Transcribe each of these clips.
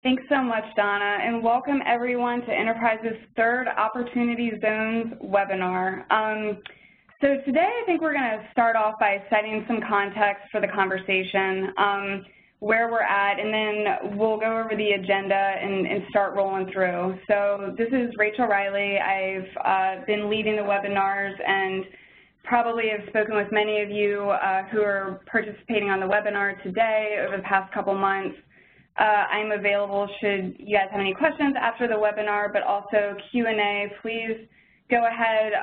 Thanks so much, Donna, and welcome everyone to Enterprise's third Opportunity Zones webinar. So today I think we're going to start off by setting some context for the conversation, where we're at, and then we'll go over the agenda and start rolling through. So this is Rachel Riley. I've been leading the webinars and probably have spoken with many of you who are participating on the webinar today over the past couple months. I'm available should you guys have any questions after the webinar, but also Q&A. Please go ahead,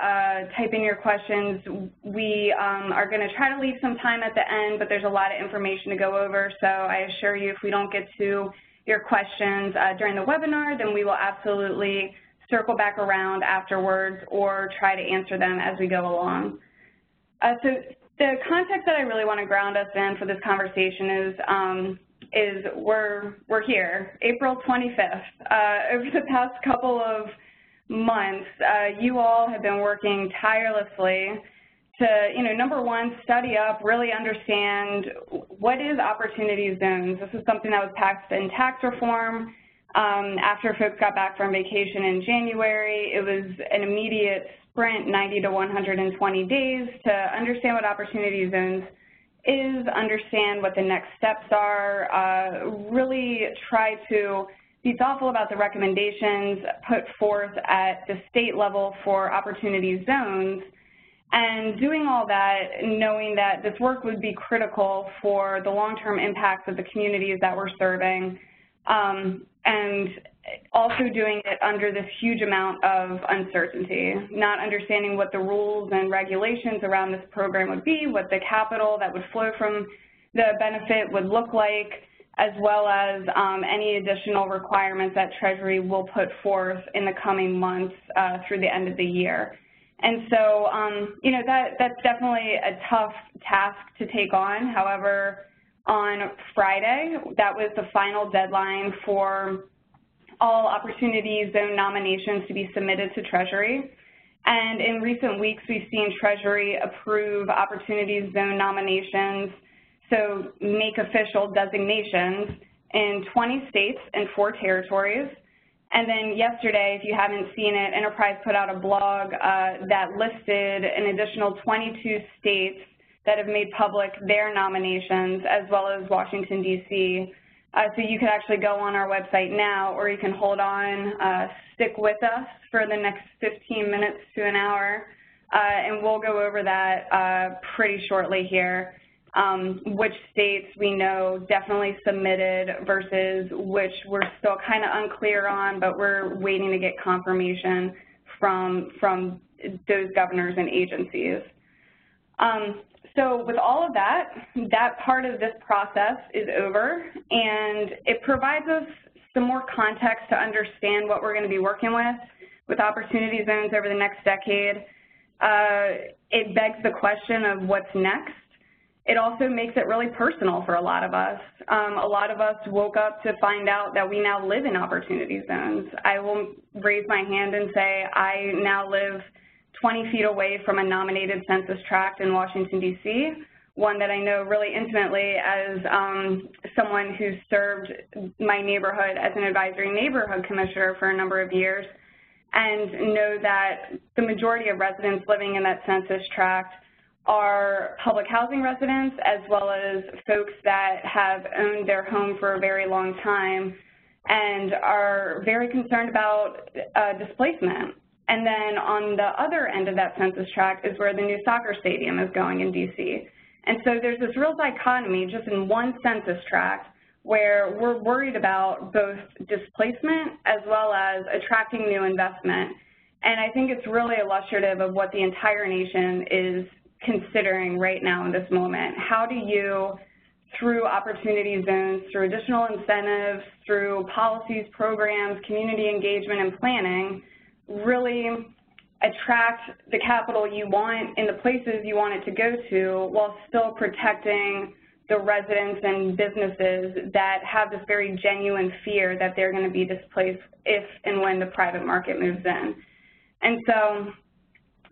type in your questions. We are going to try to leave some time at the end, but there's a lot of information to go over, so I assure you if we don't get to your questions during the webinar, then we will absolutely circle back around afterwards or try to answer them as we go along. So the context that I really want to ground us in for this conversation is we're here, April 25th. Over the past couple of months, you all have been working tirelessly to, number one, study up, really understand what is opportunity zones. This is something that was passed in tax reform. After folks got back from vacation in January, it was an immediate sprint, 90 to 120 days, to understand what opportunity zones is, understand what the next steps are, really try to be thoughtful about the recommendations put forth at the state level for opportunity zones, and doing all that knowing that this work would be critical for the long-term impacts of the communities that we're serving, and also doing it under this huge amount of uncertainty, not understanding what the rules and regulations around this program would be, what the capital that would flow from the benefit would look like, as well as any additional requirements that Treasury will put forth in the coming months through the end of the year. And so, that's definitely a tough task to take on. However, on Friday, that was the final deadline for all Opportunity Zone nominations to be submitted to Treasury. And in recent weeks, we've seen Treasury approve Opportunity Zone nominations, so make official designations in 20 states and 4 territories. And then yesterday, if you haven't seen it, Enterprise put out a blog that listed an additional 22 states that have made public their nominations, as well as Washington, D.C. So you can actually go on our website now, or you can hold on, stick with us for the next 15 minutes to an hour, and we'll go over that pretty shortly here, which states we know definitely submitted versus which we're still kind of unclear on, but we're waiting to get confirmation from those governors and agencies. So with all of that, that part of this process is over, and it provides us some more context to understand what we're going to be working with opportunity zones over the next decade. It begs the question of what's next. It also makes it really personal for a lot of us. A lot of us woke up to find out that we now live in opportunity zones. I will raise my hand and say I now live 20 feet away from a nominated census tract in Washington, D.C., one that I know really intimately as someone who served my neighborhood as an advisory neighborhood commissioner for a number of years, and know that the majority of residents living in that census tract are public housing residents, as well as folks that have owned their home for a very long time and are very concerned about displacement. And then on the other end of that census tract is where the new soccer stadium is going in D.C. And so there's this real dichotomy just in one census tract where we're worried about both displacement as well as attracting new investment. And I think it's really illustrative of what the entire nation is considering right now in this moment. How do you, through opportunity zones, through additional incentives, through policies, programs, community engagement, and planning, really attract the capital you want in the places you want it to go to while still protecting the residents and businesses that have this very genuine fear that they're going to be displaced if and when the private market moves in. And so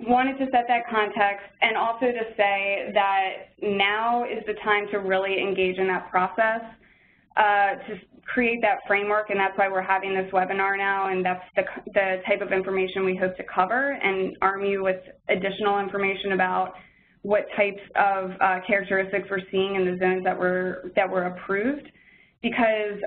wanted to set that context and also to say that now is the time to really engage in that process. to create that framework, and that's why we're having this webinar now, and that's the type of information we hope to cover and arm you with additional information about what types of characteristics we're seeing in the zones that were approved, because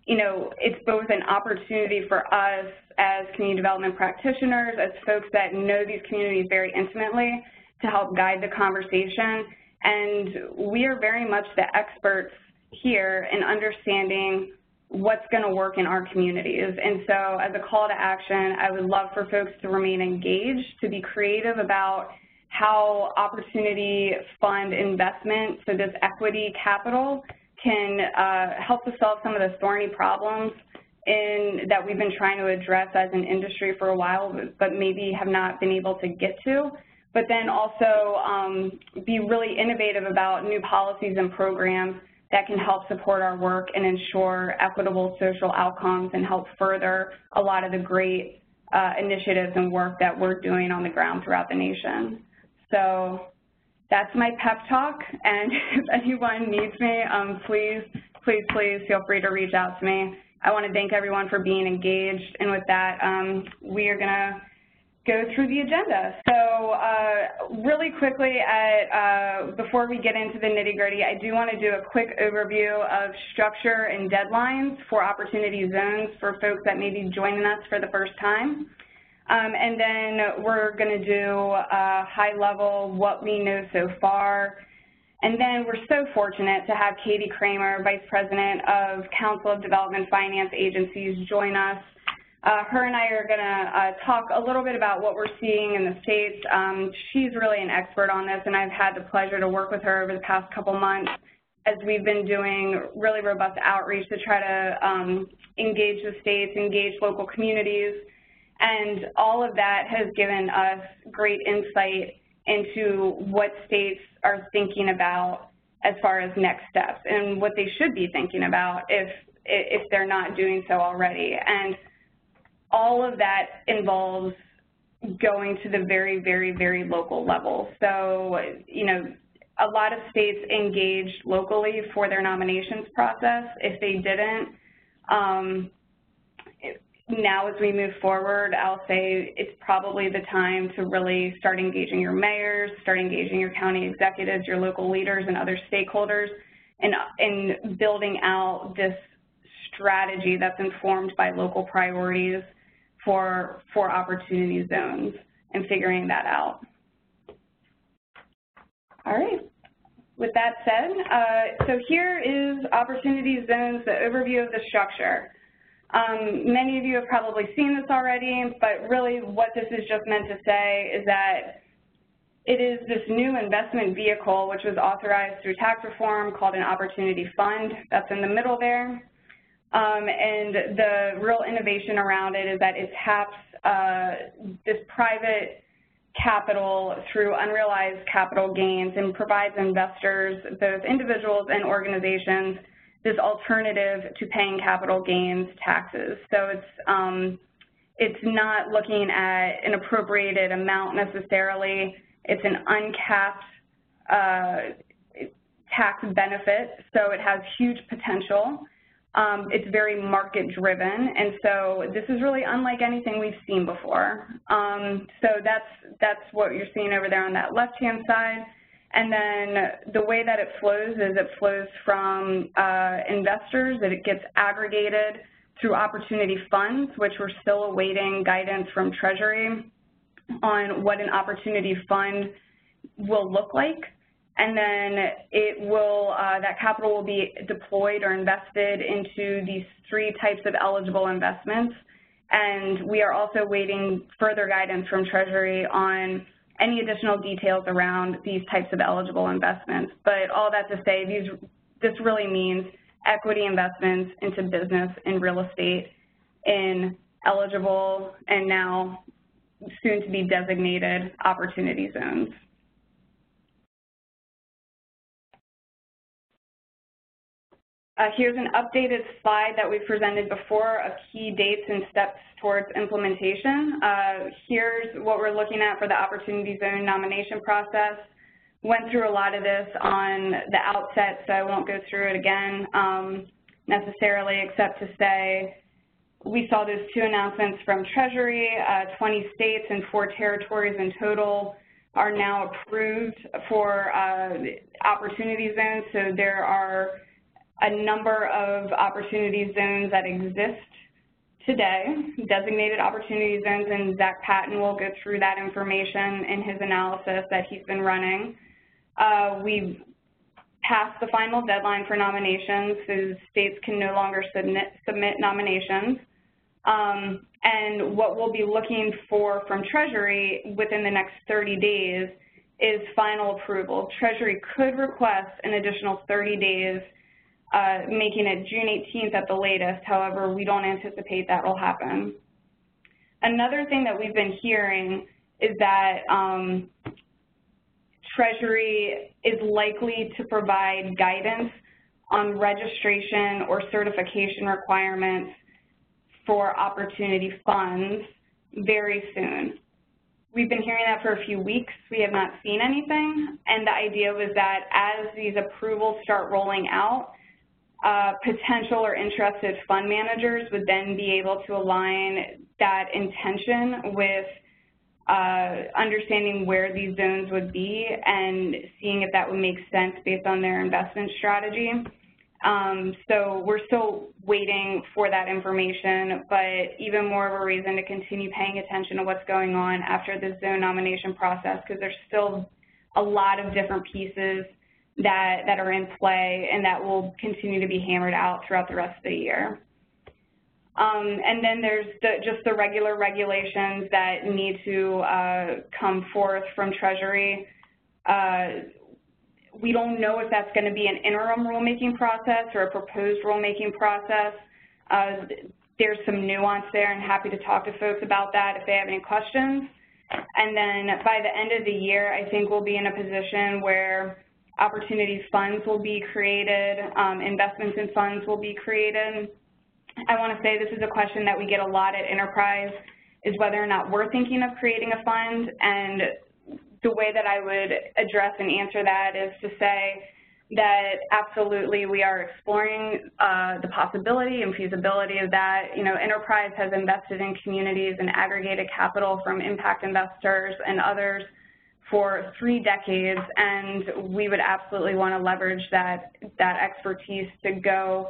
you know, it's both an opportunity for us as community development practitioners, as folks that know these communities very intimately, to help guide the conversation. And we are very much the experts here in understanding what's going to work in our communities. And so as a call to action, I would love for folks to remain engaged, to be creative about how opportunity fund investment, so this equity capital, can help to solve some of the thorny problems that we've been trying to address as an industry for a while, but maybe have not been able to get to. But then also be really innovative about new policies and programs that can help support our work and ensure equitable social outcomes and help further a lot of the great initiatives and work that we're doing on the ground throughout the nation. So that's my pep talk, and if anyone needs me, please feel free to reach out to me. I want to thank everyone for being engaged, and with that, we are going to go through the agenda. So really quickly, before we get into the nitty-gritty, I do want to do a quick overview of structure and deadlines for opportunity zones for folks that may be joining us for the first time. And then we're going to do high level what we know so far. And then we're so fortunate to have Katie Kramer, Vice President of Council of Development Finance Agencies, join us. Her and I are going to talk a little bit about what we're seeing in the states. She's really an expert on this, and I've had the pleasure to work with her over the past couple months as we've been doing really robust outreach to try to engage the states, engage local communities. And all of that has given us great insight into what states are thinking about as far as next steps and what they should be thinking about if they're not doing so already. And all of that involves going to the very, very, very local level. So, you know, a lot of states engaged locally for their nominations process. If they didn't, now as we move forward, I'll say it's probably the time to really start engaging your mayors, start engaging your county executives, your local leaders, and other stakeholders in building out this strategy that's informed by local priorities for opportunity zones and figuring that out. All right. With that said, so here is opportunity zones, the overview of the structure. Many of you have probably seen this already, but really what this is just meant to say is that it is this new investment vehicle which was authorized through tax reform called an opportunity fund. That's in the middle there. And the real innovation around it is that it taps this private capital through unrealized capital gains and provides investors, both individuals and organizations, this alternative to paying capital gains taxes. So it's not looking at an appropriated amount necessarily. It's an uncapped tax benefit, so it has huge potential. It's very market-driven, and so this is really unlike anything we've seen before. So that's what you're seeing over there on that left-hand side. And then the way that it flows is it flows from investors, that it gets aggregated through opportunity funds, which we're still awaiting guidance from Treasury on what an opportunity fund will look like. And then it will, that capital will be deployed or invested into these three types of eligible investments. And we are also waiting further guidance from Treasury on any additional details around these types of eligible investments. But all that to say, this really means equity investments into business and real estate in eligible and now soon to be designated opportunity zones. Here's an updated slide that we've presented before of key dates and steps towards implementation. Here's what we're looking at for the opportunity zone nomination process. went through a lot of this on the outset, so I won't go through it again necessarily, except to say we saw those 2 announcements from Treasury. 20 states and 4 territories in total are now approved for opportunity zones. So there are a number of opportunity zones that exist today, designated opportunity zones, and Zach Patton will go through that information in his analysis that he's been running. We've passed the final deadline for nominations, so states can no longer submit nominations. And what we'll be looking for from Treasury within the next 30 days is final approval. Treasury could request an additional 30 days, making it June 18th at the latest. However, we don't anticipate that will happen. Another thing that we've been hearing is that Treasury is likely to provide guidance on registration or certification requirements for opportunity funds very soon. We've been hearing that for a few weeks. We have not seen anything, and the idea was that as these approvals start rolling out, potential or interested fund managers would then be able to align that intention with understanding where these zones would be and seeing if that would make sense based on their investment strategy. So we're still waiting for that information, but even more of a reason to continue paying attention to what's going on after the zone nomination process, because there's still a lot of different pieces that are in play and that will continue to be hammered out throughout the rest of the year. And then there's just the regular regulations that need to come forth from Treasury. We don't know if that's going to be an interim rulemaking process or a proposed rulemaking process. There's some nuance there, and happy to talk to folks about that if they have any questions. And then by the end of the year, I think we'll be in a position where opportunity funds will be created, investments in funds will be created. I want to say this is a question that we get a lot at Enterprise, is whether or not we're thinking of creating a fund, and the way that I would address and answer that is to say that absolutely we are exploring the possibility and feasibility of that. You know, Enterprise has invested in communities and aggregated capital from impact investors and others for 3 decades, and we would absolutely want to leverage that expertise to go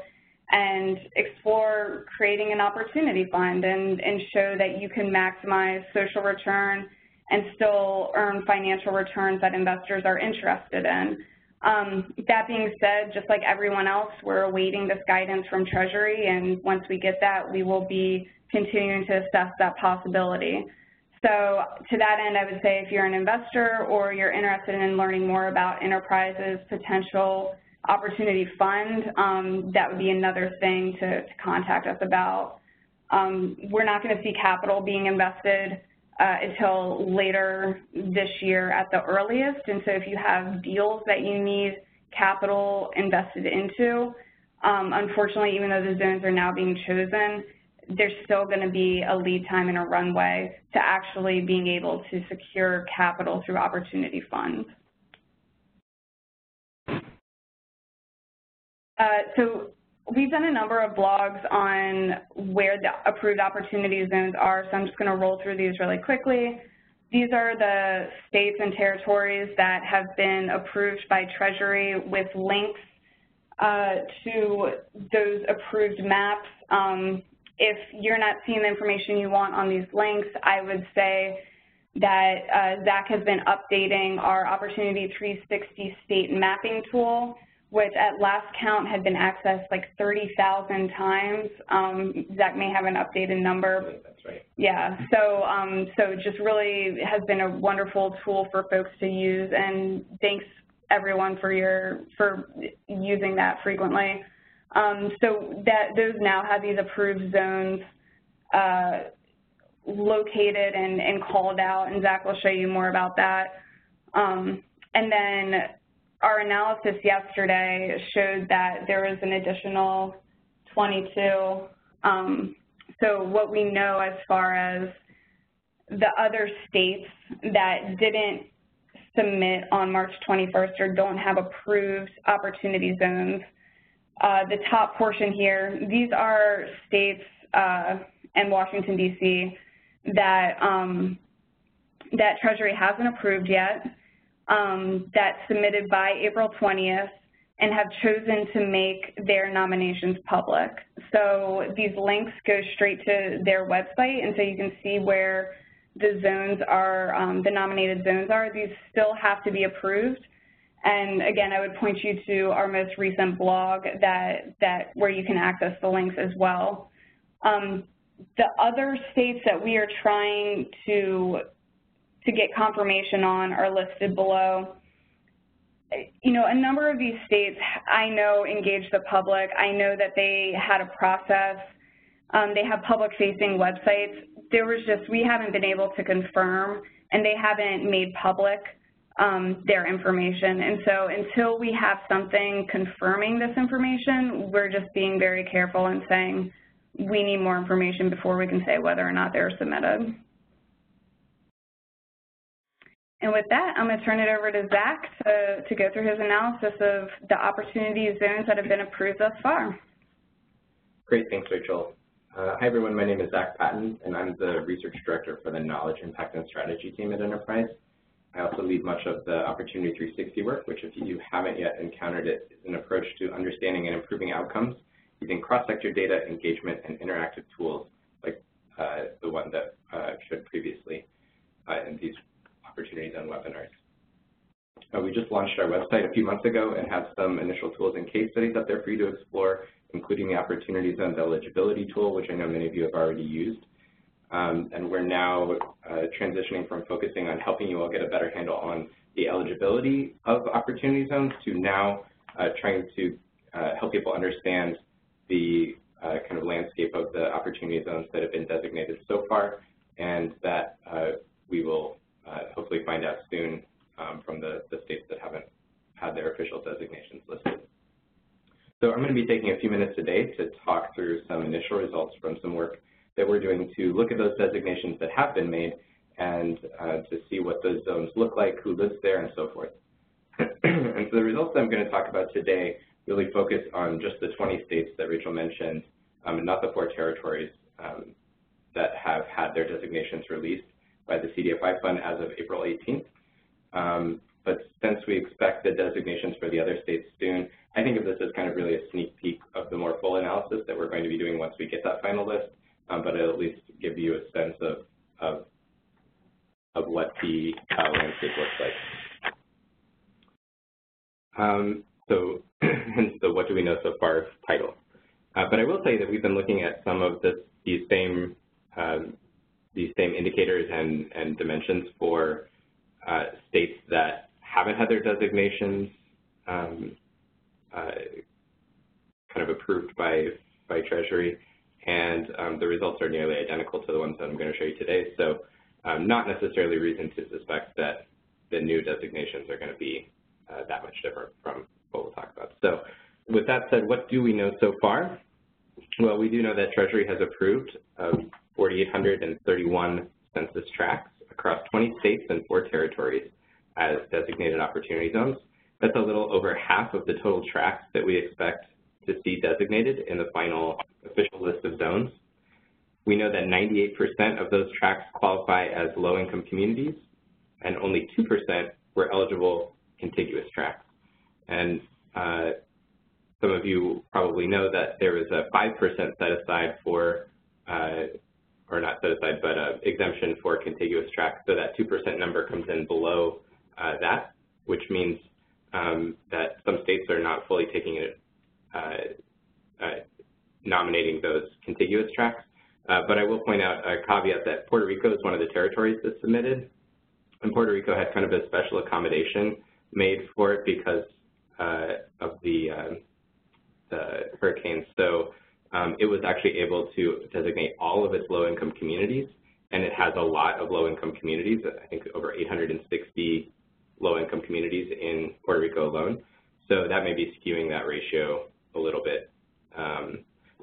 and explore creating an opportunity fund and show that you can maximize social return and still earn financial returns that investors are interested in. That being said, just like everyone else, we're awaiting this guidance from Treasury, and once we get that, we will be continuing to assess that possibility. So to that end, I would say if you're an investor or you're interested in learning more about Enterprise's potential opportunity fund, that would be another thing to contact us about. We're not going to see capital being invested until later this year at the earliest, and so if you have deals that you need capital invested into, unfortunately, even though the zones are now being chosen, there's still going to be a lead time and a runway to actually being able to secure capital through opportunity funds. So we've done a number of blogs on where the approved opportunity zones are, so I'm just going to roll through these really quickly. These are the states and territories that have been approved by Treasury with links to those approved maps. If you're not seeing the information you want on these links, I would say that Zach has been updating our Opportunity 360 state mapping tool, which at last count had been accessed like 30,000 times. Zach may have an updated number. That's right. Yeah, so so just really has been a wonderful tool for folks to use, and thanks everyone for using that frequently. So those now have these approved zones located and called out, and Zach will show you more about that. And then our analysis yesterday showed that there was an additional 22. So what we know as far as the other states that didn't submit on March 21st or don't have approved opportunity zones. The top portion here, these are states and Washington, D.C. that Treasury hasn't approved yet, that submitted by April 20th and have chosen to make their nominations public. So these links go straight to their website, and so you can see where the zones are, the nominated zones are. These still have to be approved. And again, I would point you to our most recent blog where you can access the links as well. The other states that we are trying to get confirmation on are listed below. You know, a number of these states I know engage the public. I know that they had a process. They have public-facing websites. We haven't been able to confirm, and they haven't made public their information. And so until we have something confirming this information, we're just being very careful and saying we need more information before we can say whether or not they're submitted. And with that, I'm going to turn it over to Zach to go through his analysis of the opportunity zones that have been approved thus far. Great, thanks, Rachel. Hi, everyone. My name is Zach Patton, and I'm the Research Director for the Knowledge, Impact, and Strategy team at Enterprise. I also lead much of the Opportunity 360 work, which, if you haven't yet encountered it, is an approach to understanding and improving outcomes using cross-sector data, engagement, and interactive tools like the one that I showed previously in these Opportunity Zone webinars. We just launched our website a few months ago and have some initial tools and case studies up there for you to explore, including the Opportunity Zones eligibility tool, which I know many of you have already used. And we're now transitioning from focusing on helping you all get a better handle on the eligibility of Opportunity Zones to now trying to help people understand the kind of landscape of the Opportunity Zones that have been designated so far, and that we will hopefully find out soon from the states that haven't had their official designations listed. So I'm going to be taking a few minutes today to talk through some initial results from some work that we're doing to look at those designations that have been made and to see what those zones look like, who lives there, and so forth. And so the results that I'm going to talk about today really focus on just the 20 states that Rachel mentioned, and not the 4 territories that have had their designations released by the CDFI Fund as of April 18th. But since we expect the designations for the other states soon, I think of this as kind of really a sneak peek of the more full analysis that we're going to be doing once we get that final list, but it'll at least give you a sense of what the landscape looks like. So what do we know so far title. But I will tell you that we've been looking at some of these same indicators and dimensions for states that haven't had their designations kind of approved by Treasury, and the results are nearly identical to the ones that I'm going to show you today. So not necessarily reason to suspect that the new designations are going to be that much different from what we'll talk about. So with that said, what do we know so far? Well, we do know that Treasury has approved 4,831 census tracts across 20 states and 4 territories as designated opportunity zones. That's a little over half of the total tracts that we expect to see designated in the final official list of zones. We know that 98% of those tracts qualify as low-income communities, and only 2% were eligible contiguous tracts. And some of you probably know that there is a 5% set aside for, or not set aside, but exemption for contiguous tracts. So that 2% number comes in below that, which means that some states are not fully taking it, nominating those contiguous tracts. But I will point out a caveat that Puerto Rico is one of the territories that submitted, and Puerto Rico had kind of a special accommodation made for it because of the hurricanes. So it was actually able to designate all of its low-income communities, and it has a lot of low-income communities, I think over 860 low-income communities in Puerto Rico alone. So that may be skewing that ratio a little bit.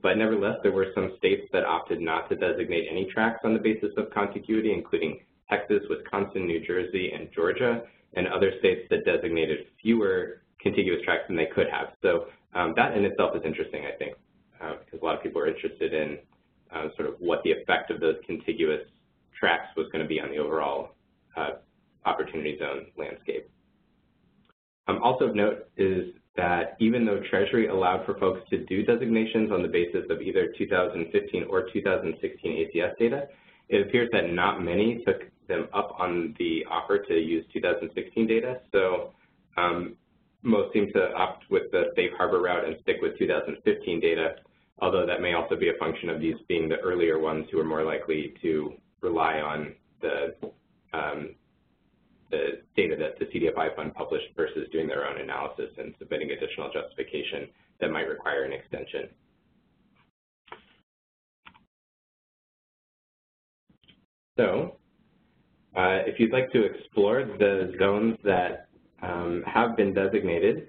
But nevertheless, there were some states that opted not to designate any tracts on the basis of contiguity, including Texas, Wisconsin, New Jersey, and Georgia. and other states that designated fewer contiguous tracts than they could have. So that in itself is interesting, I think, because a lot of people are interested in sort of what the effect of those contiguous tracts was going to be on the overall opportunity zone landscape. Also of note is that even though Treasury allowed for folks to do designations on the basis of either 2015 or 2016 ACS data, it appears that not many took them up on the offer to use 2016 data. So most seem to opt with the safe harbor route and stick with 2015 data, although that may also be a function of these being the earlier ones who are more likely to rely on the data that the CDFI fund published versus doing their own analysis and submitting additional justification that might require an extension. So if you'd like to explore the zones that have been designated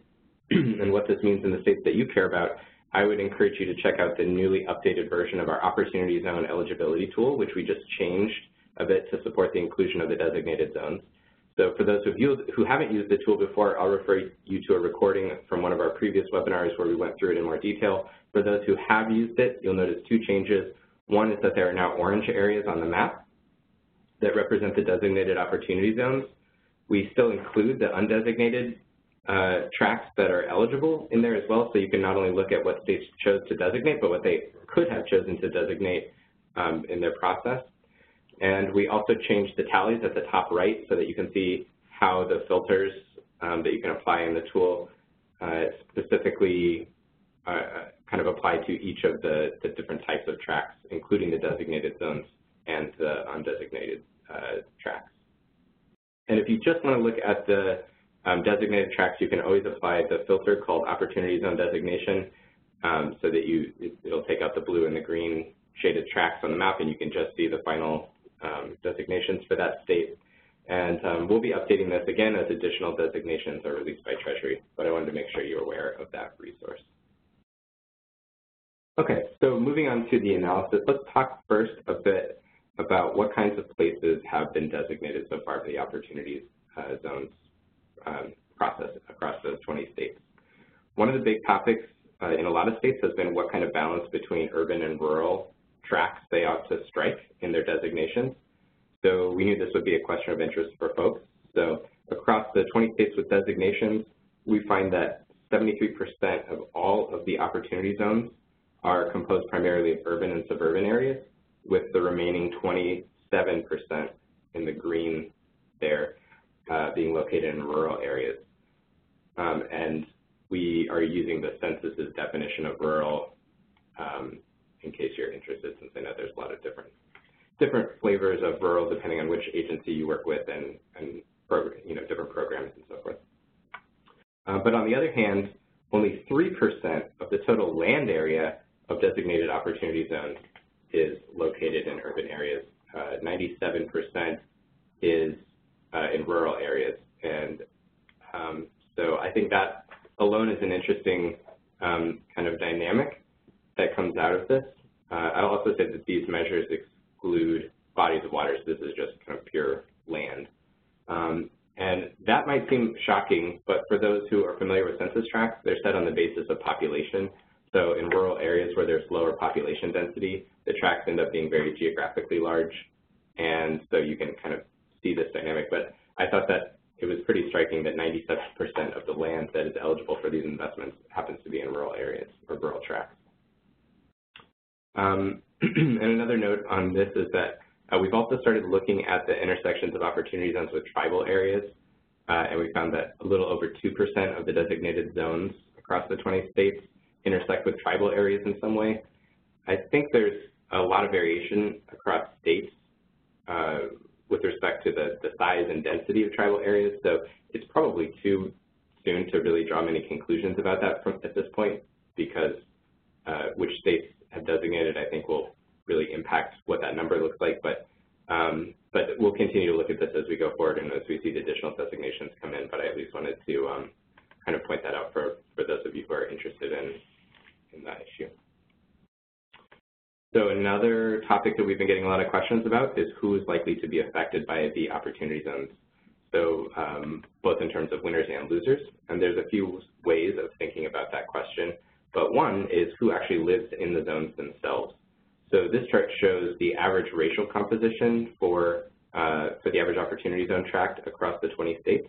and what this means in the states that you care about, I would encourage you to check out the newly updated version of our Opportunity Zone Eligibility Tool, which we just changed a bit to support the inclusion of the designated zones. So for those of you who haven't used the tool before, I'll refer you to a recording from one of our previous webinars where we went through it in more detail. For those who have used it, you'll notice two changes. One is that there are now orange areas on the map that represent the designated opportunity zones. We still include the undesignated tracts that are eligible in there as well, so you can not only look at what states chose to designate, but what they could have chosen to designate in their process. And we also changed the tallies at the top right so that you can see how the filters that you can apply in the tool specifically kind of apply to each of the different types of tracts, including the designated zones and the undesignated tracts. And if you just want to look at the designated tracts, you can always apply the filter called Opportunity Zone Designation so that it'll take out the blue and the green shaded tracts on the map, and you can just see the final designations for that state. And we'll be updating this again as additional designations are released by Treasury, but I wanted to make sure you're aware of that resource. Okay, so moving on to the analysis, let's talk first a bit about what kinds of places have been designated so far for the Opportunity Zones process across those 20 states. One of the big topics in a lot of states has been what kind of balance between urban and rural tracts they ought to strike in their designations. So we knew this would be a question of interest for folks. So across the 20 states with designations, we find that 73% of all of the opportunity zones are composed primarily of urban and suburban areas, with the remaining 27% in the green there being located in rural areas. And we are using the census's definition of rural in case you're interested, since I know there's a lot of different flavors of rural depending on which agency you work with and different programs and so forth. But on the other hand, only 3% of the total land area of designated opportunity zones is located in urban areas. 97% is in rural areas. And so I think that alone is an interesting kind of dynamic that comes out of this. I'll also say that these measures exclude bodies of water, so this is just kind of pure land. And that might seem shocking, but for those who are familiar with census tracts, they're set on the basis of population. So in rural areas where there's lower population density, the tracts end up being very geographically large, and so you can kind of see this dynamic. But I thought that it was pretty striking that 97% of the land that is eligible for these investments happens to be in rural areas or rural tracts. And another note on this is that we've also started looking at the intersections of opportunity zones with tribal areas, and we found that a little over 2% of the designated zones across the 20 states intersect with tribal areas in some way. I think there's a lot of variation across states with respect to the size and density of tribal areas, so it's probably too soon to really draw many conclusions about that at this point, because which states have designated, I think, will really impact what that number looks like. But we'll continue to look at this as we go forward and as we see the additional designations come in. But I at least wanted to kind of point that out for those of you who are interested in that issue. So another topic that we've been getting a lot of questions about is who is likely to be affected by the opportunity zones. so both in terms of winners and losers. And there's a few ways of thinking about that question, but one is who actually lives in the zones themselves. So this chart shows the average racial composition for the average opportunity zone tract across the 20 states.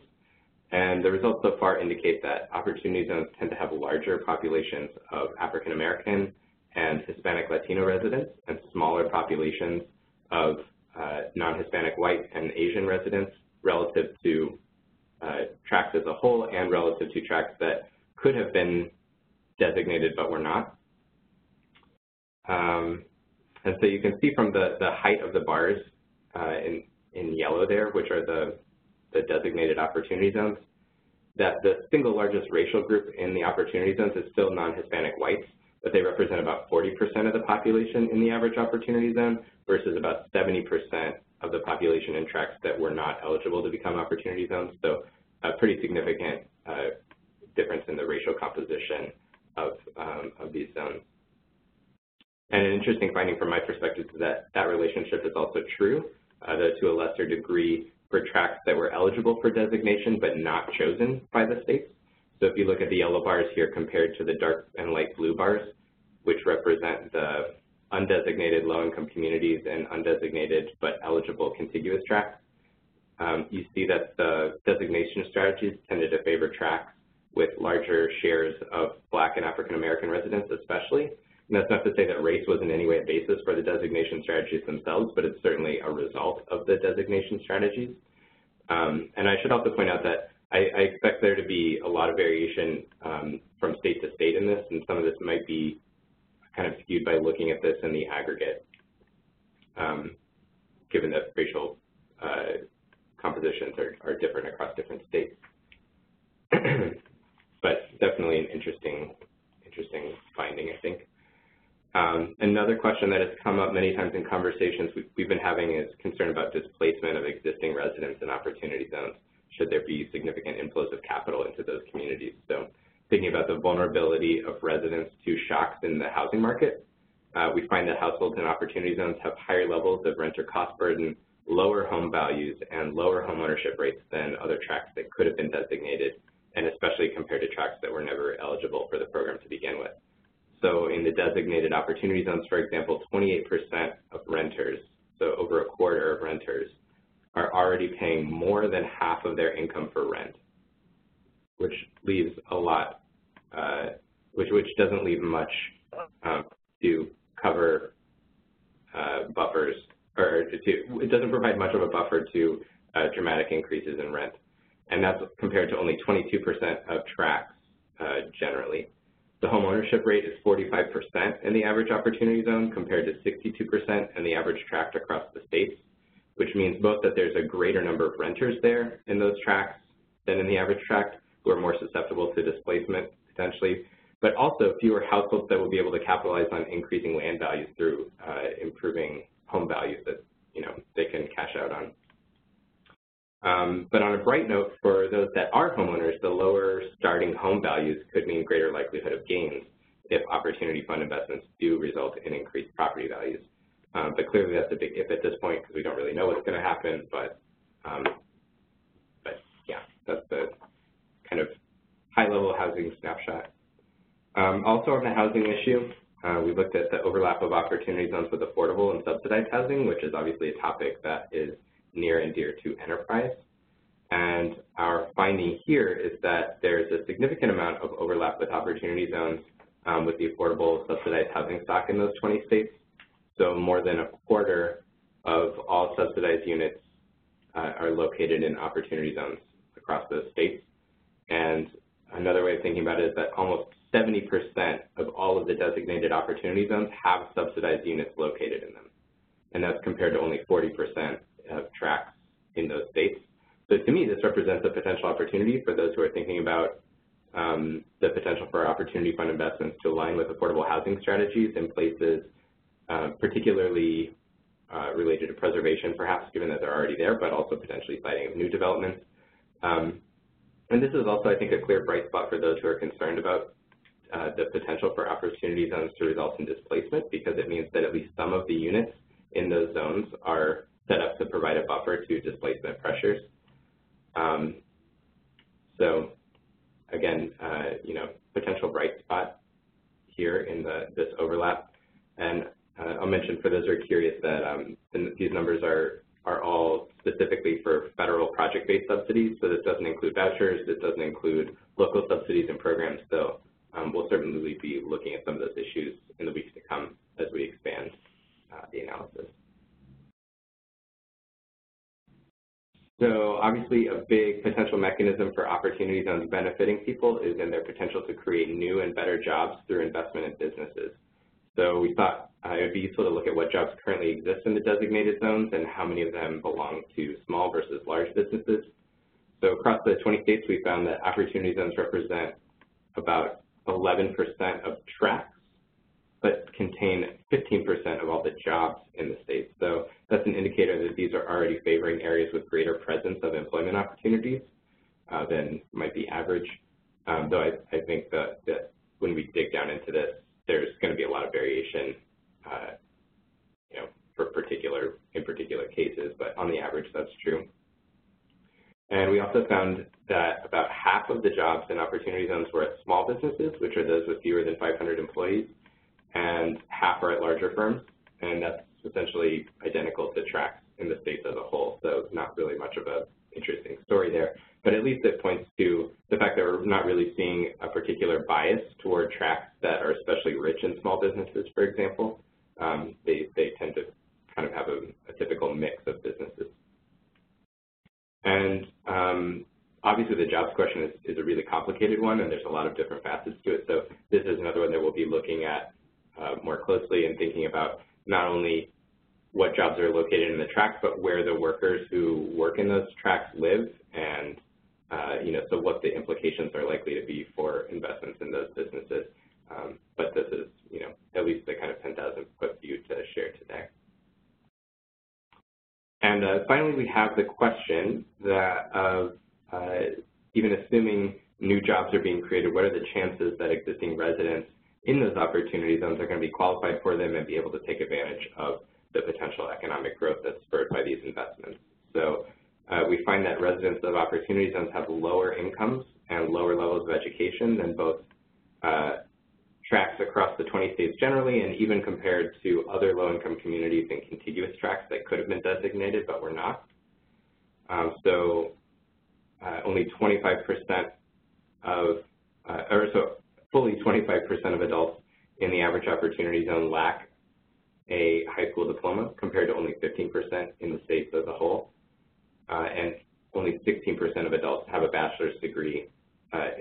And the results so far indicate that opportunity zones tend to have larger populations of African American and Hispanic Latino residents and smaller populations of non-Hispanic white and Asian residents relative to tracts as a whole and relative to tracts that could have been designated but were not. And so you can see from the height of the bars in yellow there, which are the designated opportunity zones, that the single largest racial group in the opportunity zones is still non-Hispanic whites, but they represent about 40% of the population in the average opportunity zone versus about 70% of the population in tracts that were not eligible to become opportunity zones. So a pretty significant difference in the racial composition of these zones. And an interesting finding from my perspective is that that relationship is also true, though to a lesser degree, for tracts that were eligible for designation but not chosen by the states. So if you look at the yellow bars here compared to the dark and light blue bars, which represent the undesignated low-income communities and undesignated but eligible contiguous tracts, you see that the designation strategies tended to favor tracts with larger shares of Black and African American residents especially. And that's not to say that race was in any way a basis for the designation strategies themselves, but it's certainly a result of the designation strategies. And I should also point out that I expect there to be a lot of variation from state to state in this, and some of this might be kind of skewed by looking at this in the aggregate, given that racial compositions are different across different states. But definitely an interesting finding, I think. Another question that has come up many times in conversations we've been having is concern about displacement of existing residents in opportunity zones, should there be significant inflows of capital into those communities. So thinking about the vulnerability of residents to shocks in the housing market, we find that households in opportunity zones have higher levels of renter cost burden, lower home values, and lower home ownership rates than other tracts that could have been designated, and especially compared to tracts that were never eligible for the program to begin with. So in the designated opportunity zones, for example, 28% of renters, so over a quarter of renters, are already paying more than half of their income for rent, which leaves a lot, which doesn't leave much to cover buffers, or it doesn't provide much of a buffer to dramatic increases in rent. And that's compared to only 22% of tracts generally. The home ownership rate is 45% in the average opportunity zone compared to 62% in the average tract across the states, which means both that there's a greater number of renters there in those tracts than in the average tract who are more susceptible to displacement potentially, but also fewer households that will be able to capitalize on increasing land values through improving home values that they can cash out on. But on a bright note, for those that are homeowners, the lower starting home values could mean greater likelihood of gains if opportunity fund investments do result in increased property values. But clearly that's a big if at this point because we don't really know what's going to happen, but yeah, that's the kind of high-level housing snapshot. Also on the housing issue, we looked at the overlap of opportunity zones with affordable and subsidized housing, which is obviously a topic that is near and dear to enterprise. And our finding here is that there's a significant amount of overlap with opportunity zones with the affordable subsidized housing stock in those 20 states. So more than a quarter of all subsidized units are located in opportunity zones across those states. And another way of thinking about it is that almost 70% of all of the designated opportunity zones have subsidized units located in them. And that's compared to only 40% of tracts in those states. So to me, this represents a potential opportunity for those who are thinking about the potential for opportunity fund investments to align with affordable housing strategies in places particularly related to preservation, perhaps, given that they're already there, but also potentially siting of new developments. And this is also, I think, a clear bright spot for those who are concerned about the potential for opportunity zones to result in displacement, because it means that at least some of the units in those zones are set up to provide a buffer to displacement pressures. So again, potential bright spot here in this overlap. And I'll mention for those who are curious that these numbers are all specifically for federal project-based subsidies. So this doesn't include vouchers. This doesn't include local subsidies and programs. So we'll certainly be looking at some of those issues in the weeks to come as we expand the analysis. So obviously a big potential mechanism for opportunity zones benefiting people is in their potential to create new and better jobs through investment in businesses. So we thought it would be useful to look at what jobs currently exist in the designated zones and how many of them belong to small versus large businesses. So across the 20 states, we found that opportunity zones represent about 11% of tracts, but contain 15% of all the jobs in the state. So that's an indicator that these are already favoring areas with greater presence of employment opportunities than might be average. Though I think that when we dig down into this, there's going to be a lot of variation, in particular cases, but on the average, that's true. And we also found that about half of the jobs in opportunity zones were at small businesses, which are those with fewer than 500 employees, and half are at larger firms, and that's essentially identical to tracts in the states as a whole, so not really much of an interesting story there. But at least it points to the fact that we're not really seeing a particular bias toward tracts that are especially rich in small businesses, for example. They tend to kind of have a typical mix of businesses. And obviously the jobs question is a really complicated one, and there's a lot of different facets to it. So this is another one that we'll be looking at more closely and thinking about not only what jobs are located in the tracts, but where the workers who work in those tracts live, and so what the implications are likely to be for investments in those businesses. But this is, at least the kind of 10,000-foot view to share today. And finally, we have the question that of even assuming new jobs are being created, what are the chances that existing residents in those opportunity zones are going to be qualified for them and be able to take advantage of the potential economic growth that's spurred by these investments? So we find that residents of opportunity zones have lower incomes and lower levels of education than both tracts across the 20 states generally, and even compared to other low-income communities in contiguous tracts that could have been designated but were not. Only 25% fully 25% of adults in the average opportunity zone lack a high school diploma, compared to only 15% in the states as a whole. And only 16% of adults have a bachelor's degree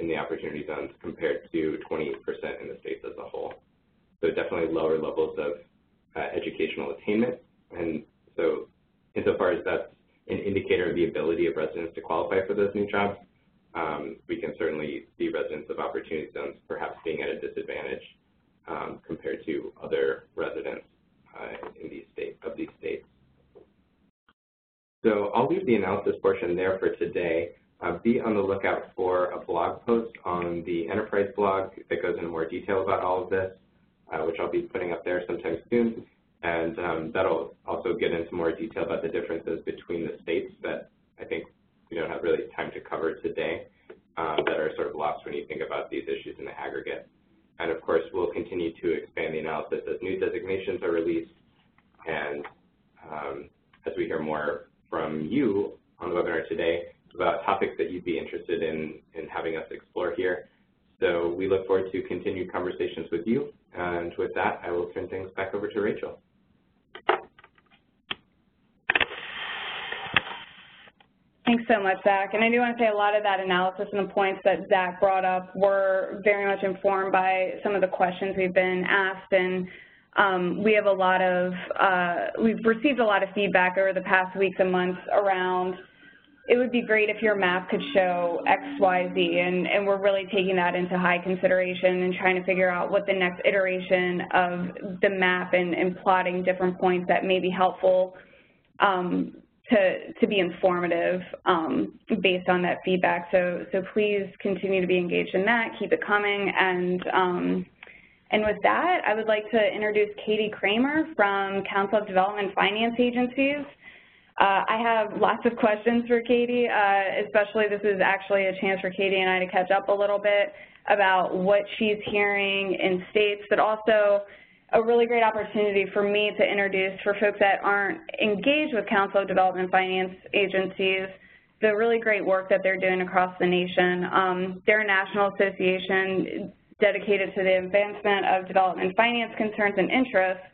in the opportunity zones, compared to 20% in the states as a whole. So definitely lower levels of educational attainment. And so insofar as that's an indicator of the ability of residents to qualify for those new jobs, we can certainly see residents of opportunity zones perhaps being at a disadvantage compared to other residents in these states. So I'll leave the analysis portion there for today. Be on the lookout for a blog post on the Enterprise blog that goes into more detail about all of this, which I'll be putting up there sometime soon. And that'll also get into more detail about the differences between the states that I think we don't have really time to cover today, that are sort of lost when you think about these issues in the aggregate. And of course, we'll continue to expand the analysis as new designations are released, and as we hear more from you on the webinar today about topics that you'd be interested in having us explore here. So we look forward to continued conversations with you. And with that, I will turn things back over to Rachel. Thanks so much, Zach. And I do want to say a lot of that analysis and the points that Zach brought up were very much informed by some of the questions we've been asked. And we have we've received a lot of feedback over the past weeks and months around, it would be great if your map could show X, Y, Z, and we're really taking that into high consideration and trying to figure out what the next iteration of the map and plotting different points that may be helpful to be informative based on that feedback. So please continue to be engaged in that, keep it coming, and with that, I would like to introduce Katie Kramer from Council of Development Finance Agencies. I have lots of questions for Katie, especially this is actually a chance for Katie and I to catch up a little bit about what she's hearing in states, but also a really great opportunity for me to introduce, for folks that aren't engaged with Council of Development Finance agencies, the really great work that they're doing across the nation. They're a national association dedicated to the advancement of development finance concerns and interests,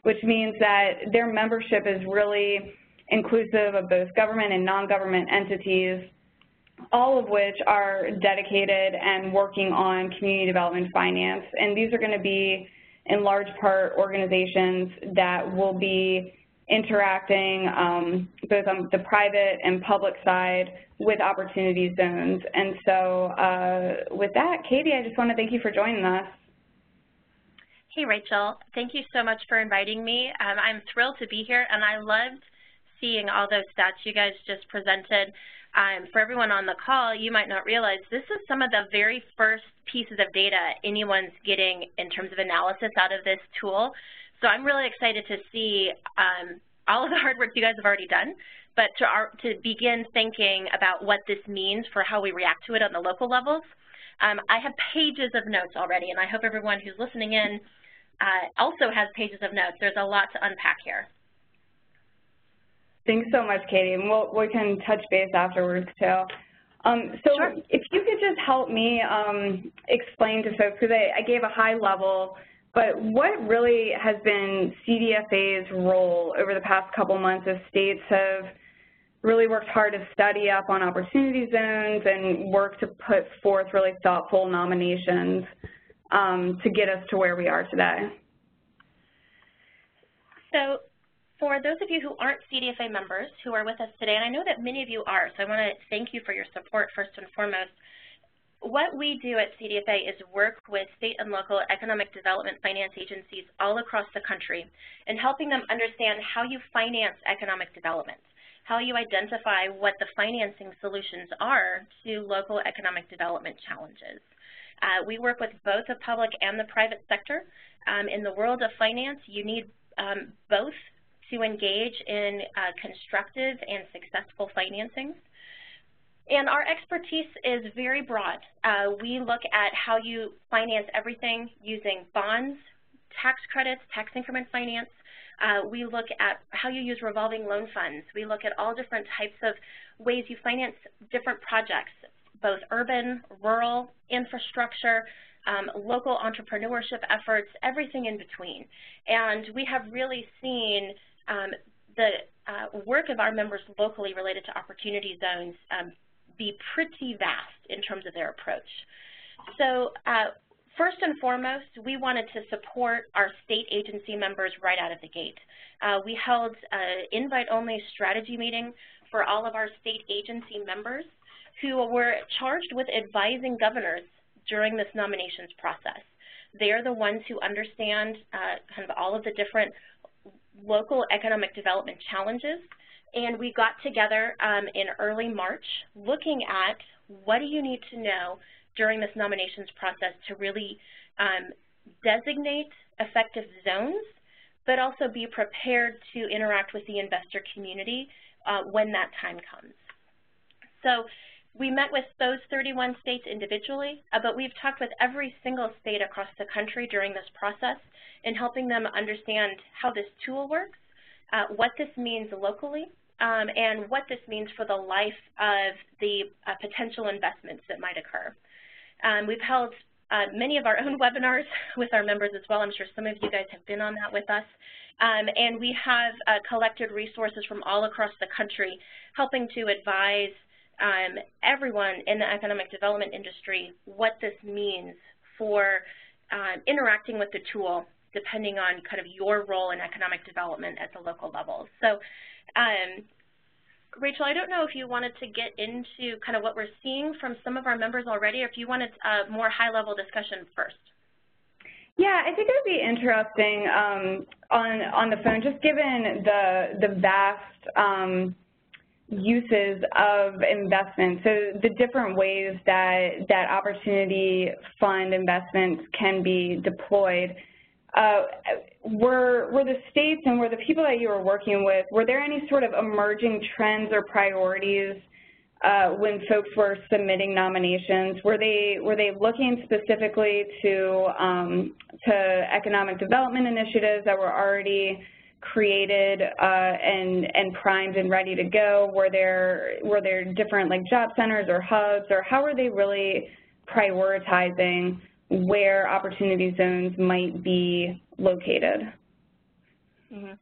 which means that their membership is really inclusive of both government and non-government entities, all of which are dedicated and working on community development finance. And these are going to be, in large part, organizations that will be interacting both on the private and public side with opportunity zones. And so with that, Katie, I just want to thank you for joining us. Hey, Rachel. Thank you so much for inviting me. I'm thrilled to be here, and I loved seeing all those stats you guys just presented. For everyone on the call, you might not realize this is some of the very first pieces of data anyone's getting in terms of analysis out of this tool. So I'm really excited to see all of the hard work you guys have already done, but to begin thinking about what this means for how we react to it on the local levels. I have pages of notes already, and I hope everyone who's listening in also has pages of notes. There's a lot to unpack here. Thanks so much, Katie, and we can touch base afterwards, too. Sure. If you could just help me explain to folks, because I gave a high level, but what really has been CDFA's role over the past couple months as states have really worked hard to study up on opportunity zones and work to put forth really thoughtful nominations to get us to where we are today? So, for those of you who aren't CDFA members who are with us today, and I know that many of you are, so I want to thank you for your support first and foremost. What we do at CDFA is work with state and local economic development finance agencies all across the country and helping them understand how you finance economic development, how you identify what the financing solutions are to local economic development challenges. We work with both the public and the private sector. In the world of finance, you need both to engage in constructive and successful financings. And our expertise is very broad. We look at how you finance everything using bonds, tax credits, tax increment finance. We look at how you use revolving loan funds. We look at all different types of ways you finance different projects, both urban, rural, infrastructure, local entrepreneurship efforts, everything in between. And we have really seen the work of our members locally related to opportunity zones be pretty vast in terms of their approach. So first and foremost, we wanted to support our state agency members right out of the gate. We held an invite-only strategy meeting for all of our state agency members who were charged with advising governors during this nominations process. They're the ones who understand kind of all of the different local economic development challenges, and we got together in early March looking at what do you need to know during this nominations process to really designate effective zones, but also be prepared to interact with the investor community when that time comes. So we met with those 31 states individually, but we've talked with every single state across the country during this process in helping them understand how this tool works, what this means locally, and what this means for the life of the potential investments that might occur. We've held many of our own webinars with our members as well. I'm sure some of you guys have been on that with us. And we have collected resources from all across the country helping to advise everyone in the economic development industry what this means for interacting with the tool depending on kind of your role in economic development at the local level. So Rachel, I don't know if you wanted to get into kind of what we're seeing from some of our members already, or if you wanted a more high-level discussion first. Yeah, I think it would be interesting on the phone, just given the vast uses of investment, so the different ways that opportunity fund investments can be deployed. were the states and were the people that you were working with, were there any sort of emerging trends or priorities when folks were submitting nominations? Were they looking specifically to economic development initiatives that were already created and primed and ready to go? Were there different like job centers or hubs, or how were they really prioritizing where opportunity zones might be located? Mm-hmm.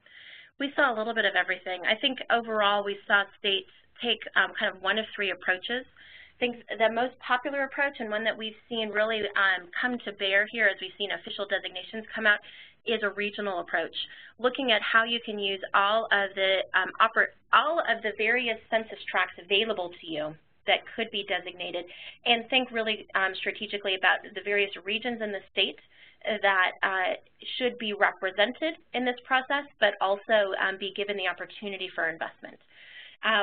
We saw a little bit of everything. I think overall we saw states take kind of one of three approaches. I think the most popular approach, and one that we've seen really come to bear here as we've seen official designations come out, is a regional approach, looking at how you can use all of the various census tracts available to you that could be designated, and think really strategically about the various regions in the state that should be represented in this process, but also be given the opportunity for investment.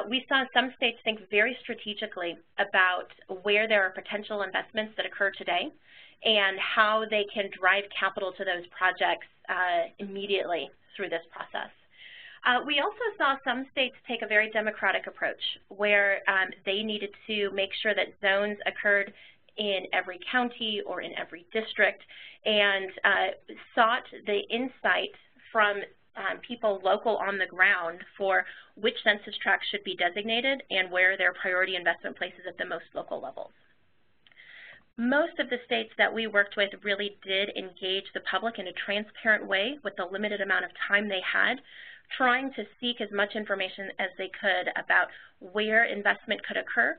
We saw some states think very strategically about where there are potential investments that occur today and how they can drive capital to those projects immediately through this process. We also saw some states take a very democratic approach where they needed to make sure that zones occurred in every county or in every district, and sought the insight from people local on the ground for which census tracts should be designated and where their priority investment places at the most local levels. Most of the states that we worked with really did engage the public in a transparent way with the limited amount of time they had, trying to seek as much information as they could about where investment could occur,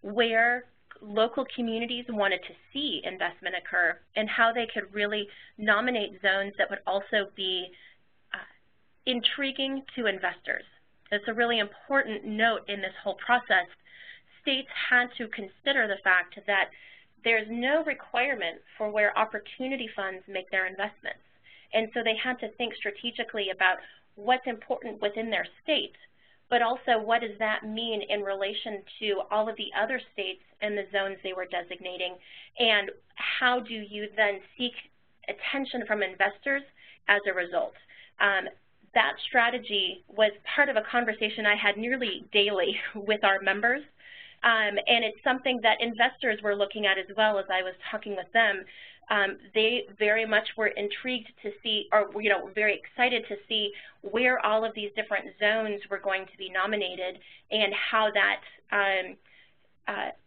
where local communities wanted to see investment occur, and how they could really nominate zones that would also be intriguing to investors. It's a really important note in this whole process. States had to consider the fact that there's no requirement for where opportunity funds make their investments. And so they had to think strategically about what's important within their state, but also what does that mean in relation to all of the other states and the zones they were designating, and how do you then seek attention from investors as a result. That strategy was part of a conversation I had nearly daily with our members, and it's something that investors were looking at as well as I was talking with them. They very much were intrigued to see, or very excited to see where all of these different zones were going to be nominated and how that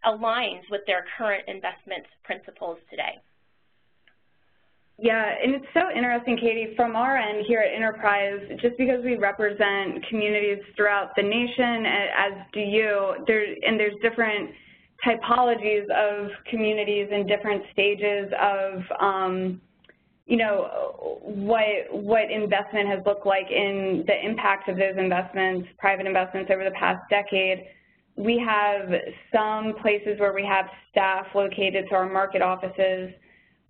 aligns with their current investment principles today. Yeah, and it's so interesting, Katie, from our end here at Enterprise, just because we represent communities throughout the nation, as do you, there's different typologies of communities and different stages of, what investment has looked like in the impact of those investments, private investments over the past decade. We have some places where we have staff located to our market offices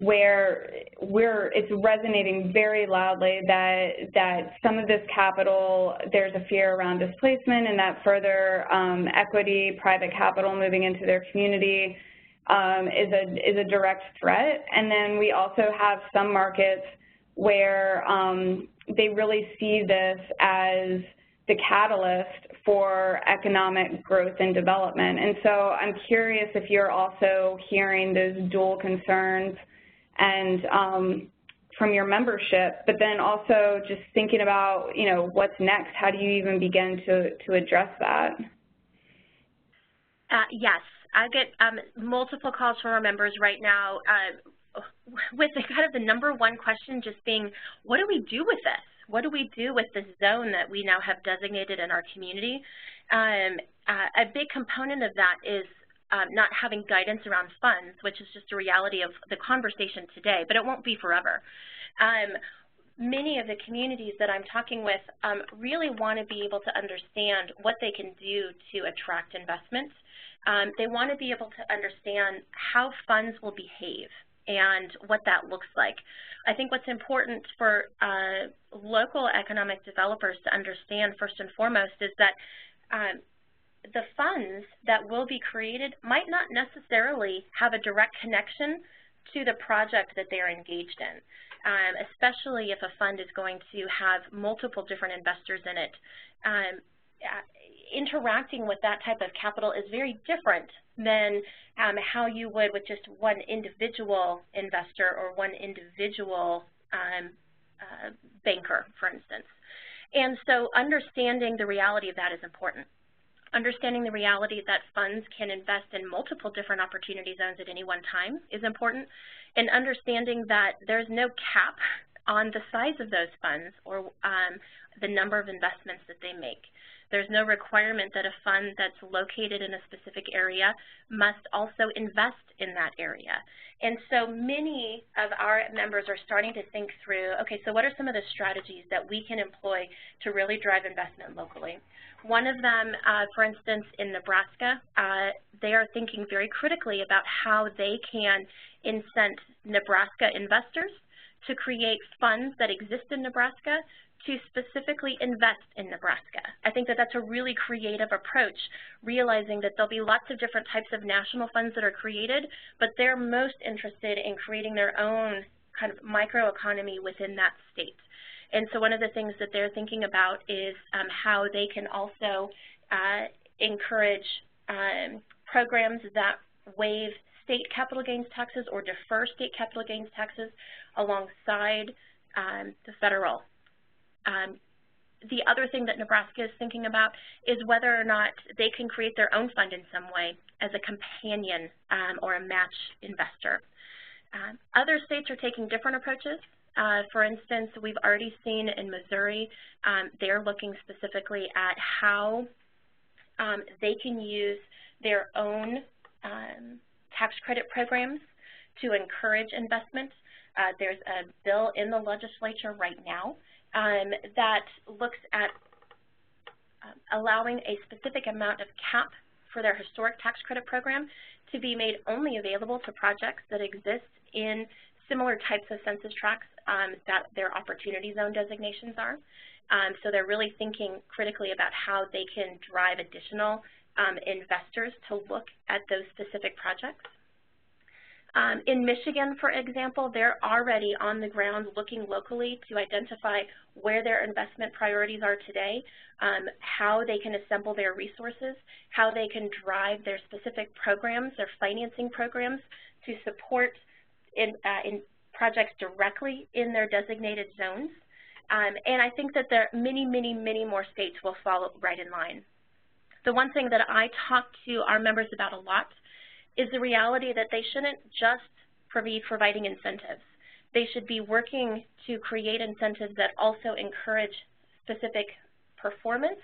where it's resonating very loudly that some of this capital, there's a fear around displacement, and that further equity, private capital moving into their community is a direct threat. And then we also have some markets where they really see this as the catalyst for economic growth and development. And so I'm curious if you're also hearing those dual concerns and from your membership, but then also just thinking about, what's next. How do you even begin to address that? Yes, I get multiple calls from our members right now with kind of the number one question just being, what do we do with this? What do we do with this zone that we now have designated in our community? A big component of that is not having guidance around funds, which is just a reality of the conversation today, but it won't be forever. Many of the communities that I'm talking with really want to be able to understand what they can do to attract investment. They want to be able to understand how funds will behave and what that looks like. I think what's important for local economic developers to understand first and foremost is that the funds that will be created might not necessarily have a direct connection to the project that they're engaged in. especially if a fund is going to have multiple different investors in it. Interacting with that type of capital is very different than how you would with just one individual investor or one individual banker, for instance. And so understanding the reality of that is important. Understanding the reality that funds can invest in multiple different opportunity zones at any one time is important, and understanding that there's no cap on the size of those funds or the number of investments that they make. There's no requirement that a fund that's located in a specific area must also invest in that area. And so many of our members are starting to think through, okay, so what are some of the strategies that we can employ to really drive investment locally? One of them, for instance, in Nebraska, they are thinking very critically about how they can incent Nebraska investors to create funds that exist in Nebraska to specifically invest in Nebraska. I think that that's a really creative approach, realizing that there'll be lots of different types of national funds that are created, but they're most interested in creating their own kind of microeconomy within that state. And so one of the things that they're thinking about is how they can also encourage programs that waive state capital gains taxes or defer state capital gains taxes alongside the federal. The other thing that Nebraska is thinking about is whether or not they can create their own fund in some way as a companion or a match investor. Other states are taking different approaches. For instance, we've already seen in Missouri, they're looking specifically at how they can use their own tax credit programs to encourage investment. There's a bill in the legislature right now that looks at allowing a specific amount of cap for their historic tax credit program to be made only available to projects that exist in similar types of census tracts that their opportunity zone designations are. So they're really thinking critically about how they can drive additional investors to look at those specific projects. In Michigan, for example, they're already on the ground looking locally to identify where their investment priorities are today, how they can assemble their resources, how they can drive their specific programs, their financing programs to support in projects directly in their designated zones. And I think that there are many, many, many more states will follow right in line. The one thing that I talk to our members about a lot is the reality that they shouldn't just be providing incentives. They should be working to create incentives that also encourage specific performance,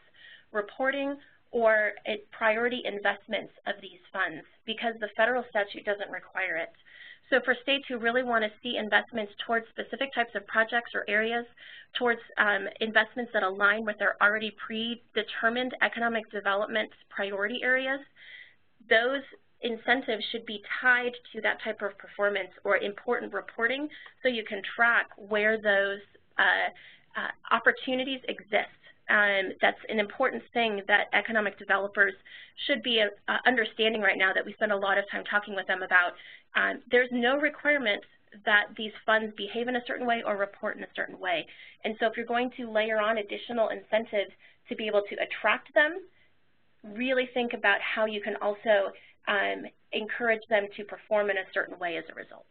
reporting, or priority investments of these funds, because the federal statute doesn't require it. So for states who really want to see investments towards specific types of projects or areas, towards investments that align with their already predetermined economic development priority areas, those incentives should be tied to that type of performance or important reporting so you can track where those opportunities exist. That's an important thing that economic developers should be understanding right now that we spend a lot of time talking with them about. There's no requirement that these funds behave in a certain way or report in a certain way. And so if you're going to layer on additional incentives to be able to attract them, really think about how you can also encourage them to perform in a certain way as a result.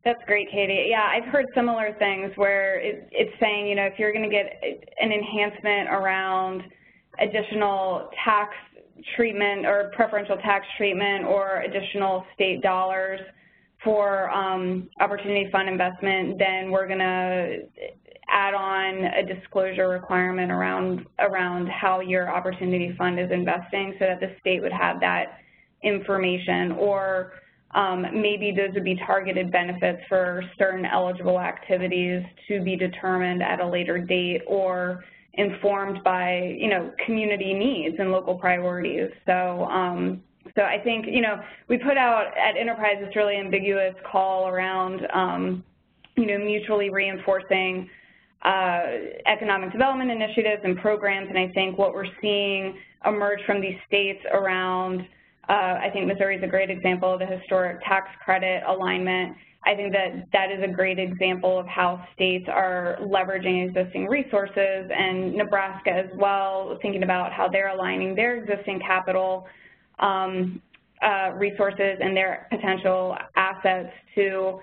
That's great, Katie. Yeah, I've heard similar things where it's saying, you know, if you're going to get an enhancement around additional tax treatment or preferential tax treatment or additional state dollars for opportunity fund investment, then we're going to add on a disclosure requirement around how your opportunity fund is investing so that the state would have that information, or maybe those would be targeted benefits for certain eligible activities to be determined at a later date or informed by, you know, community needs and local priorities. So, so I think, you know, we put out at Enterprise this really ambiguous call around, you know, mutually reinforcing economic development initiatives and programs, and I think what we're seeing emerge from these states around, I think Missouri is a great example of the historic tax credit alignment, I think that that is a great example of how states are leveraging existing resources, and Nebraska as well, thinking about how they're aligning their existing capital resources and their potential assets to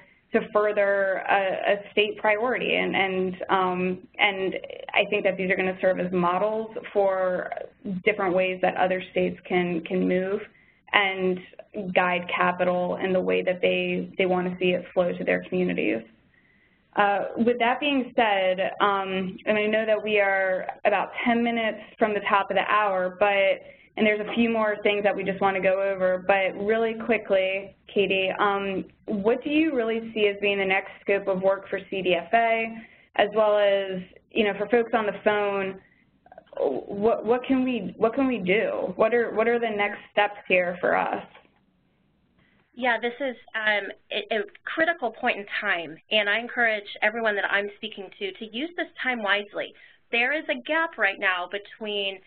further a state priority, and I think that these are going to serve as models for different ways that other states can move and guide capital in the way that they want to see it flow to their communities. With that being said, and I know that we are about 10 minutes from the top of the hour, and there's a few more things that we just want to go over, but really quickly, Katie, what do you really see as being the next scope of work for CDFA, as well as, for folks on the phone, what can we do? What are the next steps here for us? Yeah, this is a critical point in time, and I encourage everyone that I'm speaking to use this time wisely. There is a gap right now between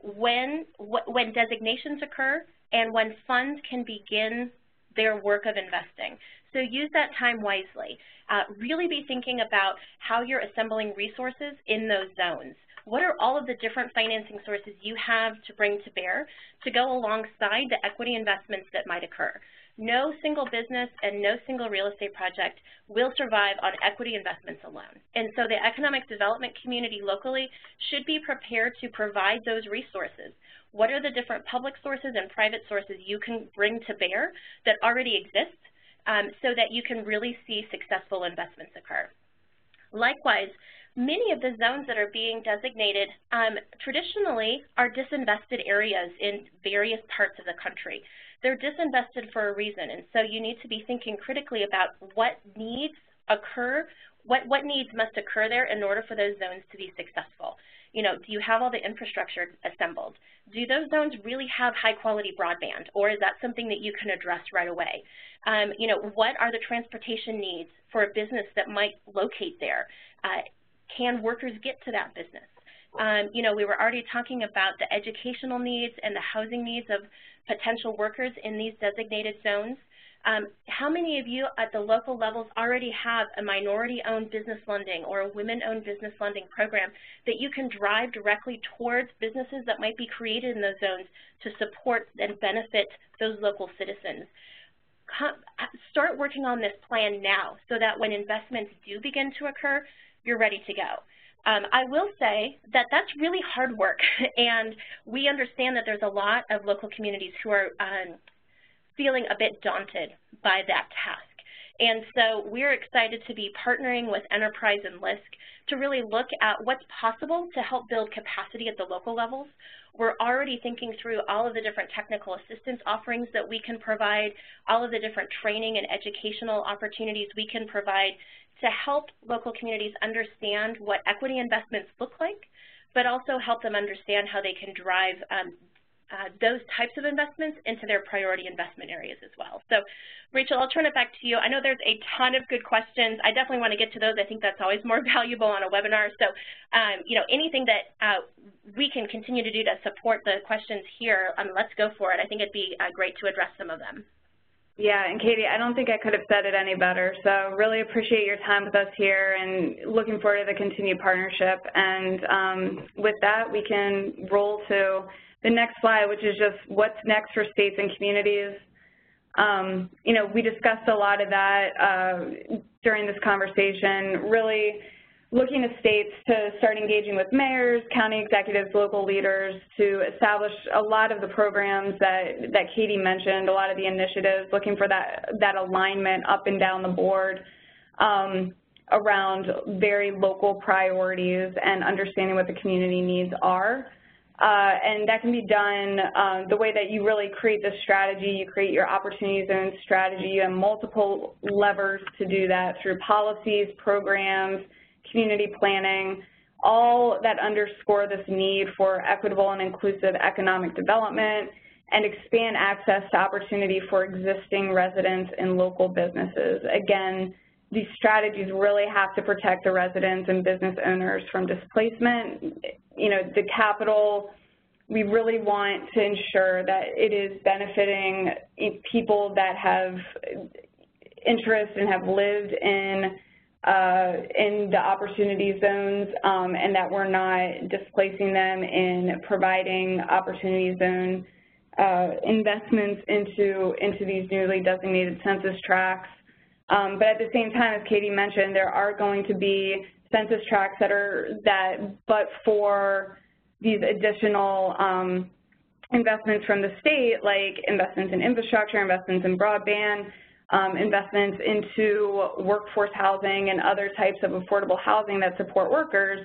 when designations occur and when funds can begin their work of investing. So use that time wisely. Really be thinking about how you're assembling resources in those zones. What are all of the different financing sources you have to bring to bear to go alongside the equity investments that might occur? No single business and no single real estate project will survive on equity investments alone. And so the economic development community locally should be prepared to provide those resources. What are the different public sources and private sources you can bring to bear that already exist so that you can really see successful investments occur? Likewise, many of the zones that are being designated traditionally are disinvested areas in various parts of the country. They're disinvested for a reason, and so you need to be thinking critically about what needs occur, what needs must occur there in order for those zones to be successful. Do you have all the infrastructure assembled? Do those zones really have high-quality broadband, or is that something that you can address right away? What are the transportation needs for a business that might locate there? Can workers get to that business? We were already talking about the educational needs and the housing needs of potential workers in these designated zones. How many of you at the local levels already have a minority-owned business lending or a women-owned business lending program that you can drive directly towards businesses that might be created in those zones to support and benefit those local citizens? Start working on this plan now so that when investments do begin to occur, you're ready to go. I will say that that's really hard work, and we understand that there's a lot of local communities who are feeling a bit daunted by that task. And so we're excited to be partnering with Enterprise and LISC to really look at what's possible to help build capacity at the local levels. We're already thinking through all of the different technical assistance offerings that we can provide, all of the different training and educational opportunities we can provide to help local communities understand what equity investments look like, but also help them understand how they can drive those types of investments into their priority investment areas as well. So, Rachel, I'll turn it back to you. I know there's a ton of good questions. I definitely want to get to those. I think that's always more valuable on a webinar. So, anything that we can continue to do to support the questions here, let's go for it. I think it'd be great to address some of them. Yeah, and Katie, I don't think I could have said it any better. So really appreciate your time with us here and looking forward to the continued partnership. And with that, we can roll to the next slide, which is just what's next for states and communities. We discussed a lot of that during this conversation, really looking to states to start engaging with mayors, county executives, local leaders to establish a lot of the programs that Katie mentioned, a lot of the initiatives, looking for that alignment up and down the board around very local priorities and understanding what the community needs are. And that can be done the way that you really create the strategy. You create your opportunity zone strategy. You have multiple levers to do that through policies, programs, community planning, all that underscore this need for equitable and inclusive economic development and expand access to opportunity for existing residents and local businesses. Again, these strategies really have to protect the residents and business owners from displacement. The capital, we really want to ensure that it is benefiting people that have interest and have lived in the opportunity zones, and that we're not displacing them in providing opportunity zone investments into these newly designated census tracts. But at the same time, as Katie mentioned, there are going to be census tracts but for these additional investments from the state, like investments in infrastructure, investments in broadband, investments into workforce housing and other types of affordable housing that support workers,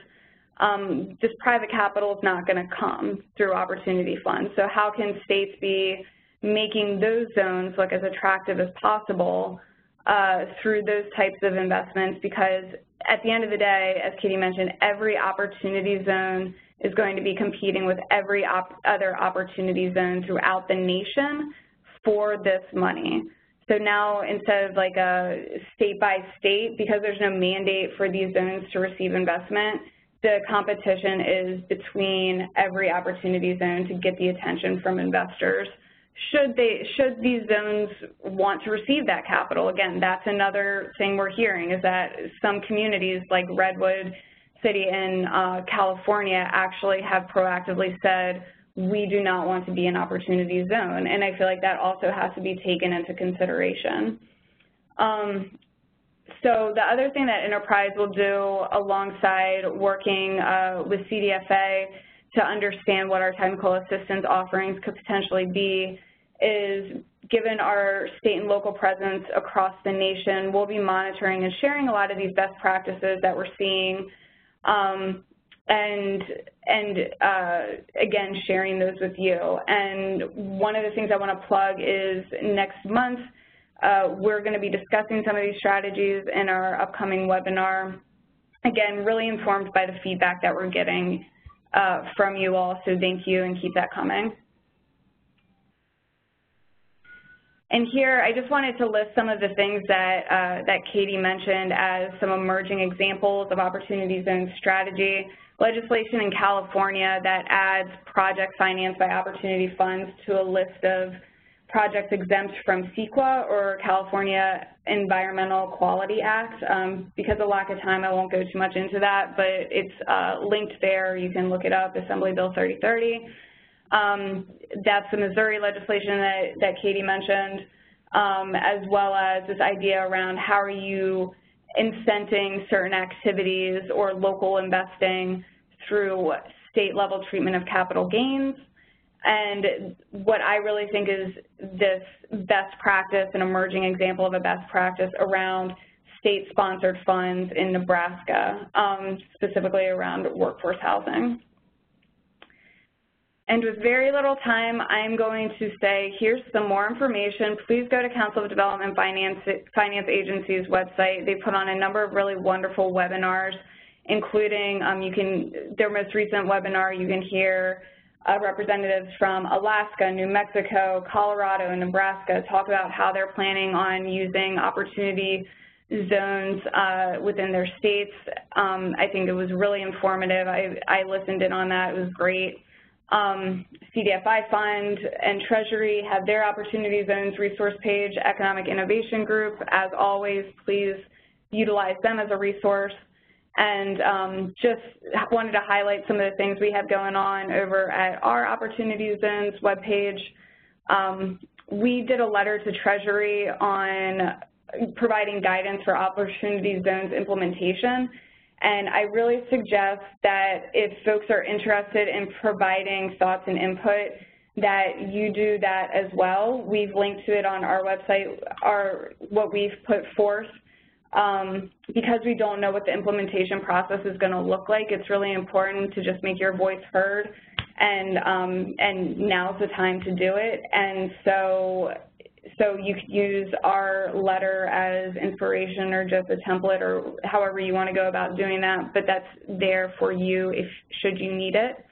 just private capital is not going to come through opportunity funds. So how can states be making those zones look as attractive as possible through those types of investments? Because at the end of the day, as Katie mentioned, every opportunity zone is going to be competing with every other opportunity zone throughout the nation for this money. So now, instead of like a state by state, because there's no mandate for these zones to receive investment, the competition is between every opportunity zone to get the attention from investors. Should these zones want to receive that capital? Again, that's another thing we're hearing, is that some communities like Redwood City in California actually have proactively said, we do not want to be an opportunity zone, and I feel like that also has to be taken into consideration. So the other thing that Enterprise will do alongside working with CDFA to understand what our technical assistance offerings could potentially be is, given our state and local presence across the nation, we'll be monitoring and sharing a lot of these best practices that we're seeing, and again, sharing those with you. And one of the things I want to plug is next month, we're going to be discussing some of these strategies in our upcoming webinar. Again, really informed by the feedback that we're getting from you all, so thank you and keep that coming. And here, I just wanted to list some of the things that Katie mentioned as some emerging examples of opportunity zone strategy. Legislation in California that adds project financed by opportunity funds to a list of projects exempt from CEQA, or California Environmental Quality Act. Because of lack of time, I won't go too much into that, but it's linked there. You can look it up, Assembly Bill 3030. That's the Missouri legislation that Katie mentioned, as well as this idea around how are you incenting certain activities or local investing through state-level treatment of capital gains. And what I really think is this best practice, an emerging example of a best practice around state-sponsored funds in Nebraska, specifically around workforce housing. And with very little time, I'm going to say, here's some more information. Please go to Council of Development Finance Agency's website. They put on a number of really wonderful webinars, including their most recent webinar, you can hear representatives from Alaska, New Mexico, Colorado, and Nebraska talk about how they're planning on using opportunity zones within their states. I think it was really informative. I listened in on that. It was great. CDFI Fund and Treasury have their Opportunity Zones resource page. Economic Innovation Group, as always, please utilize them as a resource. And just wanted to highlight some of the things we have going on over at our Opportunity Zones webpage. We did a letter to Treasury on providing guidance for Opportunity Zones implementation. And I really suggest that if folks are interested in providing thoughts and input, that you do that as well. We've linked to it on our website, what we've put forth. Because we don't know what the implementation process is going to look like, it's really important to just make your voice heard, and now's the time to do it. And so you could use our letter as inspiration or just a template or however you want to go about doing that, but that's there for you should you need it.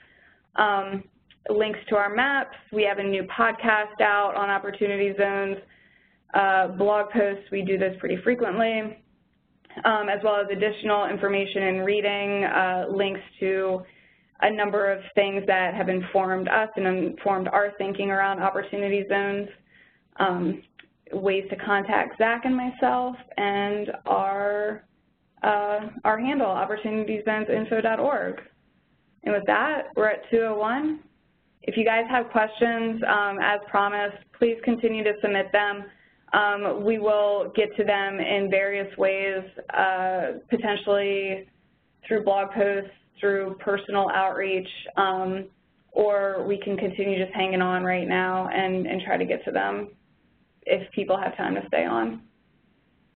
Links to our maps. We have a new podcast out on opportunity zones. Blog posts, we do this pretty frequently, as well as additional information and reading, links to a number of things that have informed us and informed our thinking around opportunity zones. ways to contact Zach and myself, and our handle, opportunityzonesinfo.org. And with that, we're at 2:01. If you guys have questions, as promised, please continue to submit them. We will get to them in various ways, potentially through blog posts, through personal outreach, or we can continue just hanging on right now and try to get to them if people have time to stay on.